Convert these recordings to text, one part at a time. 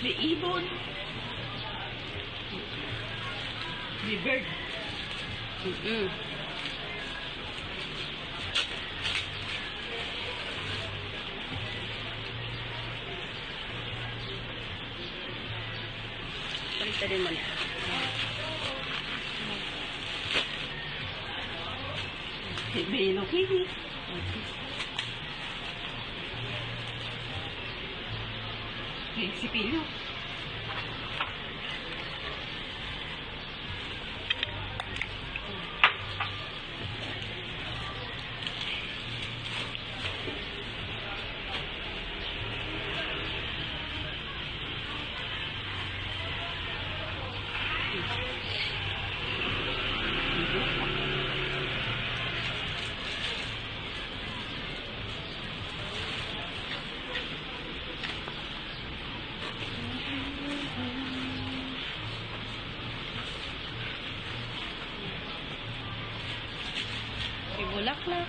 May ibon. May bird. Baliktad din mo niya. May Hello Kitty. May sipilyo. May bulaklak.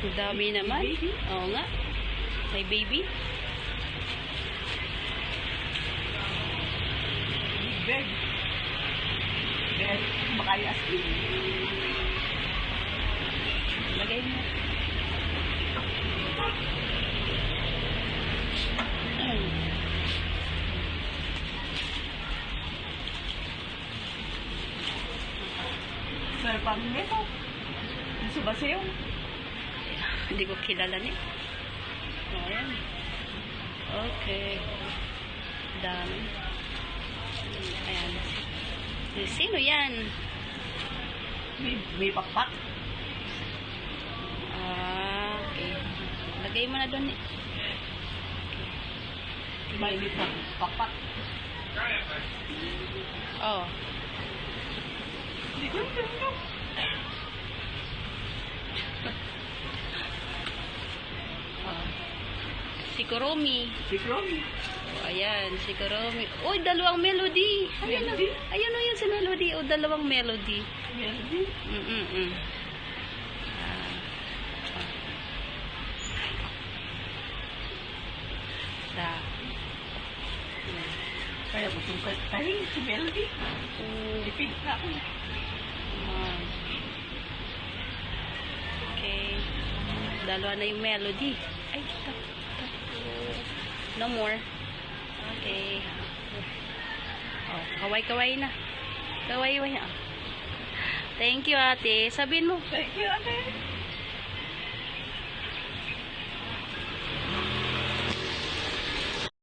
Ang dami naman. Oo nga. May baby. Bird. Bird. Makayas. Lagay mo. Meron pang nito. Gusto ba sa'yo? Hindi ko kilala ni. Ayan. Okay. Dami. Ayan. Sino yan? May pakpak. Okay. Lagay mo na doon eh. May pakpak. Oh. Hindi ko ito. Si Kuromi. Si Chloe. Oh, ayan, si Kuromi. Uy, dalawang melody. Ayan, Melody? ayun o yun si melody. O, dalawang melody. Melody. Da. Kaya gusto ko tayo si Melody. Lipig na ako. Okay. Dalawa na yung melody. Ay, ito. No more. Okay. Oh, kaway-kaway na. Kaway-kaway na. Thank you, ate. Sabihin mo. Thank you, ate.